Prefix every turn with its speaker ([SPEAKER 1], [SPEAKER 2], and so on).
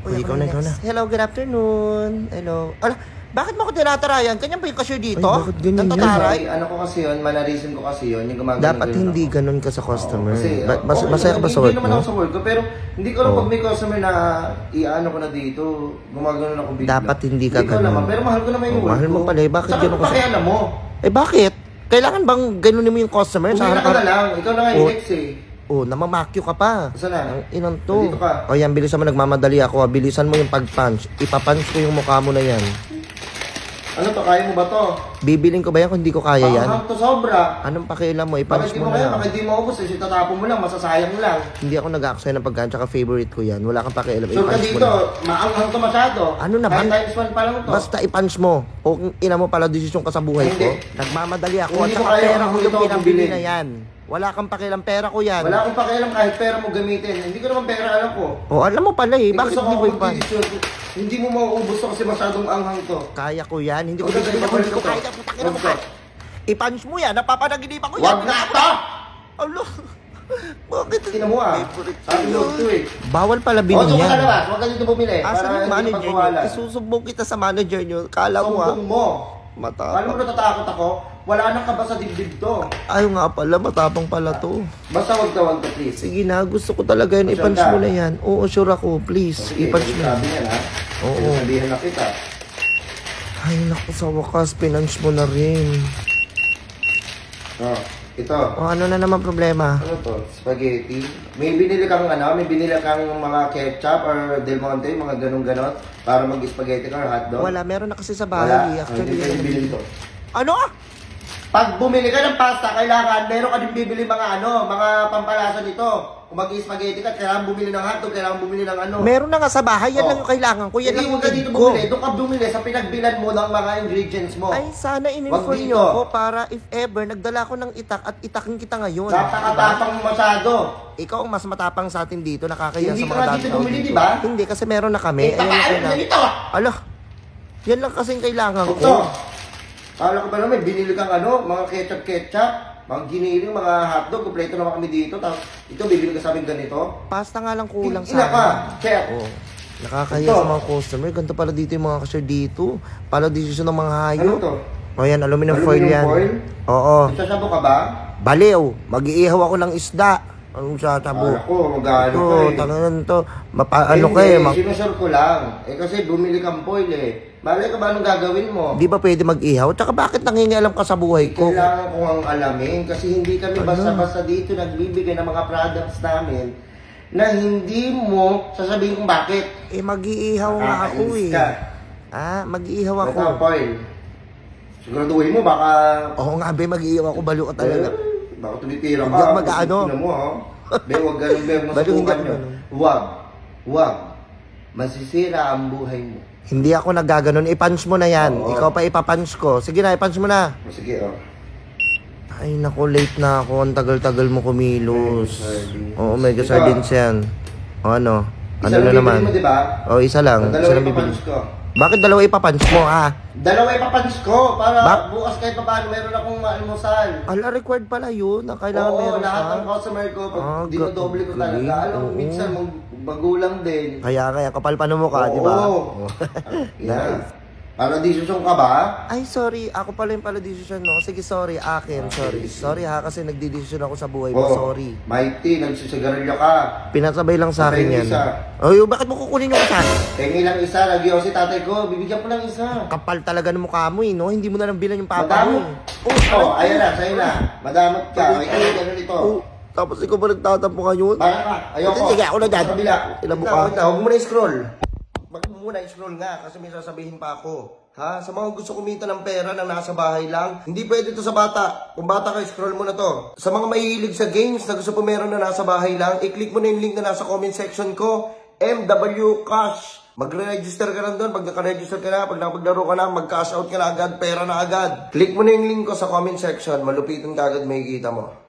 [SPEAKER 1] Uy, ikaw na.
[SPEAKER 2] Hello, good afternoon. Hello. Ala, bakit mo ko tinatarayan? Ganyan ba yung cashier dito?
[SPEAKER 1] Ay, bakit ganyan yun?
[SPEAKER 2] Tataray?
[SPEAKER 3] Ano ko kasi yun, manarisin ko kasi yun, yung gumagano.
[SPEAKER 1] Dapat hindi ganun ka sa customer.
[SPEAKER 3] Kasi,
[SPEAKER 1] Masaya ka ba sa work
[SPEAKER 3] Hindi naman
[SPEAKER 1] mo?
[SPEAKER 3] ako sa work ko, pero hindi ko alam pag may customer na iano ko na dito, gumagano ako bigla.
[SPEAKER 1] Dapat hindi ka
[SPEAKER 3] Hindi ko
[SPEAKER 1] ganun.
[SPEAKER 3] naman, pero mahal ko naman yung work
[SPEAKER 1] Mahal mo
[SPEAKER 3] ko.
[SPEAKER 1] pala eh. Bakit
[SPEAKER 3] Saka
[SPEAKER 1] ganun ka sa...
[SPEAKER 3] pakialam mo.
[SPEAKER 1] Eh bakit? Kailangan bang ganunin mo yung customer?
[SPEAKER 3] Pumila ka na lang, ikaw na nga yung next eh.
[SPEAKER 1] Oh, namamakyo ka pa.
[SPEAKER 3] Saan na?
[SPEAKER 1] Ang inang to.
[SPEAKER 3] Nandito ka.
[SPEAKER 1] O yan, bilisan mo, nagmamadali ako. Bilisan mo yung pag-punch. Ipapunch ko yung mukha mo na yan.
[SPEAKER 3] Ano to, kaya mo ba to?
[SPEAKER 1] Bibiling ko ba yan kung hindi ko kaya yan?
[SPEAKER 3] Panghang to sobra.
[SPEAKER 1] Anong pakialam mo?
[SPEAKER 3] Bakit
[SPEAKER 1] I-punch
[SPEAKER 3] di
[SPEAKER 1] mo
[SPEAKER 3] mo
[SPEAKER 1] na
[SPEAKER 3] kaya?
[SPEAKER 1] yan.
[SPEAKER 3] Bakit di mo ubos eh? Tatapon mo lang, masasayang lang.
[SPEAKER 1] Hindi ako nag-aaksaya ng pagkain, tsaka favorite ko yan. Wala kang pakialam.
[SPEAKER 3] So ka
[SPEAKER 1] I-punch mo
[SPEAKER 3] dito,
[SPEAKER 1] na.
[SPEAKER 3] maanghang to masyado.
[SPEAKER 1] Ano naman?
[SPEAKER 3] Kahit times 1 pa lang to.
[SPEAKER 1] Basta i-punch mo. O kung ina mo pala desisyon ka sa buhay ko.
[SPEAKER 3] Hindi.
[SPEAKER 1] Nagmamadali ako. At
[SPEAKER 3] Hindi ko
[SPEAKER 1] saka
[SPEAKER 3] kaya
[SPEAKER 1] pera ko
[SPEAKER 3] kung
[SPEAKER 1] yung
[SPEAKER 3] ito ang
[SPEAKER 1] pinambili
[SPEAKER 3] bilhin.
[SPEAKER 1] na yan. Wala kang pakialam, pera ko yan.
[SPEAKER 3] Wala akong pakialam kahit pera mo gamitin. Hindi ko naman pera alam ko.
[SPEAKER 1] O alam mo pala eh. Bakit
[SPEAKER 3] Gusto
[SPEAKER 1] hindi
[SPEAKER 3] ko
[SPEAKER 1] mo
[SPEAKER 3] ako
[SPEAKER 1] i-punch?
[SPEAKER 3] magdidesisyon. Hindi mo mauubos to kasi masyadong anghang to.
[SPEAKER 1] Kaya ko yan. Hindi ko
[SPEAKER 3] Huwag
[SPEAKER 1] bibili
[SPEAKER 3] ka
[SPEAKER 1] ako. Hindi ko
[SPEAKER 3] to.
[SPEAKER 1] kaya. Putang ina mo
[SPEAKER 3] Huwag ka.
[SPEAKER 1] ka. I-punch mo yan. Napapanaginipan ko yan.
[SPEAKER 3] Huwag na to!
[SPEAKER 1] Alo. Bakit?
[SPEAKER 3] Tingnan mo ah. Sabi mo to eh.
[SPEAKER 1] Bawal pala
[SPEAKER 3] O,
[SPEAKER 1] bilhin
[SPEAKER 3] doon ka
[SPEAKER 1] yan.
[SPEAKER 3] na labas. Huwag ka dito bumili.
[SPEAKER 1] Asan yung
[SPEAKER 3] Para hindi ka
[SPEAKER 1] manager nyo?
[SPEAKER 3] pagkawalan.
[SPEAKER 1] Isusumbong kita sa manager nyo. Kala mo ah.
[SPEAKER 3] Sumbong mo.
[SPEAKER 1] Matapang.
[SPEAKER 3] Alam mo natatakot ako? Wala nang kaba sa dibdib to.
[SPEAKER 1] Ayaw nga pala. Matapang pala to.
[SPEAKER 3] Basta wag ka please.
[SPEAKER 1] Sige na. Gusto ko talaga yun.
[SPEAKER 3] Sure
[SPEAKER 1] I-punch
[SPEAKER 3] ka?
[SPEAKER 1] mo na yan. Oo, sure ako. Please.
[SPEAKER 3] Okay,
[SPEAKER 1] I-punch mo.
[SPEAKER 3] sabi niya na.
[SPEAKER 1] Oo.
[SPEAKER 3] Sabihan na kita.
[SPEAKER 1] Ay, naku, sa wakas. Pinunch mo na rin.
[SPEAKER 3] Oh, ito.
[SPEAKER 1] O, ano na naman problema?
[SPEAKER 3] Ano to? Spaghetti. May binili kang mga ketchup or Del Monte, mga ganun-ganon para mag-spaghetti ka or hotdog?
[SPEAKER 1] Wala. Meron na kasi sa
[SPEAKER 3] Wala.
[SPEAKER 1] bahay. Actually,
[SPEAKER 3] Hindi kayo binili to.
[SPEAKER 1] ano?
[SPEAKER 3] Pag bumili ka ng pasta, kailangan meron ka din bibili mga pampalasa nito. Kung mag-spaghetti ka, kailangan bumili ng hotdog, kailangan bumili ng ano.
[SPEAKER 1] Meron na nga sa bahay. Yan
[SPEAKER 3] Oh.
[SPEAKER 1] lang yung kailangan ko. Yan
[SPEAKER 3] Hindi
[SPEAKER 1] lang
[SPEAKER 3] mo
[SPEAKER 1] yung
[SPEAKER 3] ka
[SPEAKER 1] need
[SPEAKER 3] dito
[SPEAKER 1] ko.
[SPEAKER 3] bumili. Doon ka bumili sa pinagbilan mo ng mga ingredients mo.
[SPEAKER 1] Ay, sana
[SPEAKER 3] Wag
[SPEAKER 1] in-inform
[SPEAKER 3] dito.
[SPEAKER 1] nyo ako para if ever, nagdala ko ng itak at itakin kita ngayon.
[SPEAKER 3] Napakatapang mo masyado.
[SPEAKER 1] Ikaw ang mas matapang sa atin dito, nakakaya
[SPEAKER 3] Hindi
[SPEAKER 1] sa
[SPEAKER 3] ka
[SPEAKER 1] mga
[SPEAKER 3] nga
[SPEAKER 1] dami
[SPEAKER 3] dito
[SPEAKER 1] tao
[SPEAKER 3] bumili,
[SPEAKER 1] dito.
[SPEAKER 3] di ba?
[SPEAKER 1] Hindi, kasi meron na kami. Ayan
[SPEAKER 3] Eh,
[SPEAKER 1] yung
[SPEAKER 3] paano na
[SPEAKER 1] kailangan.
[SPEAKER 3] dito?
[SPEAKER 1] Ala, yan lang kasing kailangan
[SPEAKER 3] Ito.
[SPEAKER 1] ko.
[SPEAKER 3] Kala ko ba naman, binili kang mga ketchup, mga giniling, mga hotdog, kompleto naman kami dito. Tapos ito, bibili ka sa amin ganito.
[SPEAKER 1] Pasta nga lang kulang
[SPEAKER 3] Ina ka, chef.
[SPEAKER 1] Oh. Nakakaya
[SPEAKER 3] Ito.
[SPEAKER 1] sa mga customer. Ganito pala dito yung mga cashier dito. Pala desisyon ng mga
[SPEAKER 3] Ano
[SPEAKER 1] hayop.
[SPEAKER 3] to?
[SPEAKER 1] O yan, aluminum foil
[SPEAKER 3] Aluminum
[SPEAKER 1] yan.
[SPEAKER 3] foil?
[SPEAKER 1] Oo.
[SPEAKER 3] Nagsasabo ka ba?
[SPEAKER 1] Baliw, mag-iihaw ako ng isda. Anong sasabo?
[SPEAKER 3] Ako, mag-ano
[SPEAKER 1] Ito,
[SPEAKER 3] ka eh.
[SPEAKER 1] tangan to. Ano ka eh.
[SPEAKER 3] Sinusure ko lang. Eh kasi bumili kang foil eh. Malay ka ba anong gagawin mo?
[SPEAKER 1] Di ba pwede mag-ihaw? Tsaka bakit nangingialam ka sa buhay ko?
[SPEAKER 3] Kailangan ko ang alamin kasi hindi kami basta-basta dito nagbibigay ng mga products namin na hindi mo sasabihin kung bakit.
[SPEAKER 1] Eh, mag-iihaw nga ako
[SPEAKER 3] Nakakainis
[SPEAKER 1] eh.
[SPEAKER 3] ka.
[SPEAKER 1] Ah, mag-iihaw ako.
[SPEAKER 3] Ito, foil. Siguraduhin mo baka...
[SPEAKER 1] Oo nga, be, mag-iihaw ako. Balo ka talaga.
[SPEAKER 3] Baka tumitira ka.
[SPEAKER 1] Hindi ako mag-ano.
[SPEAKER 3] Tingnan mo ha. Be, huwag ganun, be.
[SPEAKER 1] Balo, hindi
[SPEAKER 3] Masubukan
[SPEAKER 1] ako
[SPEAKER 3] nyo.
[SPEAKER 1] ganun.
[SPEAKER 3] Huwag. Masisira ang buhay mo.
[SPEAKER 1] Hindi ako naggaganon. I-punch mo na yan.
[SPEAKER 3] Oo.
[SPEAKER 1] Ikaw pa ipapunch ko. Sige na, i-punch mo na.
[SPEAKER 3] Sige, oh.
[SPEAKER 1] Ay, naku, late na ako. Ang tagal-tagal mo kumilos.
[SPEAKER 3] Mega sardines.
[SPEAKER 1] Oo, mega
[SPEAKER 3] Ito.
[SPEAKER 1] sardines yan. O ano? Ano
[SPEAKER 3] Isa
[SPEAKER 1] na
[SPEAKER 3] lang
[SPEAKER 1] naman?
[SPEAKER 3] bibili mo, di ba?
[SPEAKER 1] O, isa lang.
[SPEAKER 3] Dalawa
[SPEAKER 1] Isa lang
[SPEAKER 3] yung
[SPEAKER 1] bibili.
[SPEAKER 3] papunch ko.
[SPEAKER 1] Bakit dalawa ipapunch mo, ah?
[SPEAKER 3] Dalawa ipapunch ko para
[SPEAKER 1] Ba-
[SPEAKER 3] bukas kahit pa paano meron akong almusal.
[SPEAKER 1] Ala, required pala yun. Na kailangan
[SPEAKER 3] Oo,
[SPEAKER 1] meron
[SPEAKER 3] lahat
[SPEAKER 1] ka.
[SPEAKER 3] ng customer ko, pag
[SPEAKER 1] Ah,
[SPEAKER 3] dinodoble ko
[SPEAKER 1] galing.
[SPEAKER 3] talaga. Alam mo,
[SPEAKER 1] Oo.
[SPEAKER 3] minsan bagulang din.
[SPEAKER 1] Kaya, kapal pa ng mukha, di ba?
[SPEAKER 3] Oo.
[SPEAKER 1] Oo.
[SPEAKER 3] Nice. Para desisyon ka ba?
[SPEAKER 1] Ay, sorry. Ako pala yung pala decision, no? Sige, sorry. Akin, sorry. Sorry ha, kasi nagdidesisyon ako sa buhay mo. Sorry.
[SPEAKER 3] Mighty, nagsisigarilyo ka.
[SPEAKER 1] Pinasabay lang sa akin
[SPEAKER 3] Patay
[SPEAKER 1] yan.
[SPEAKER 3] isa.
[SPEAKER 1] Oy, bakit mo kukunin yung isa?
[SPEAKER 3] Tengi lang isa, nagyo si tatay ko, bibigyan ko lang isa.
[SPEAKER 1] Kapal talaga ng mukha mo, eh, no? Hindi mo na lang bilang yung papa mo.
[SPEAKER 3] Madamot. Oh, ayan na, sa'yo na. Madamot ka. Ikaw yung gano'n ito.
[SPEAKER 1] Oh, tapos ikaw ba nagtatampo ngayon?
[SPEAKER 3] Para ka. Ayoko.
[SPEAKER 1] Sige, ako na dyan.
[SPEAKER 3] Sa kabila.
[SPEAKER 1] Ilan mo
[SPEAKER 3] Wait
[SPEAKER 1] ka?
[SPEAKER 3] lang, huwag mo na i-scroll. Huwag mo muna i-scroll nga kasi may sasabihin pa ako. Ha? Sa mga gusto kumita ng pera na nasa bahay lang, hindi pwede to sa bata. Kung bata ka, scroll mo na to. Sa mga mahihilig sa games na gusto po meron na nasa bahay lang, i-click mo na yung link na nasa comment section ko, MW Cash. Magre-register ka lang doon. Pag naka-register ka na, pag nakapaglaro ka na, mag-cash out ka na agad, pera na agad. Click mo na yung link ko sa comment section, malupitan ka agad, makikita mo.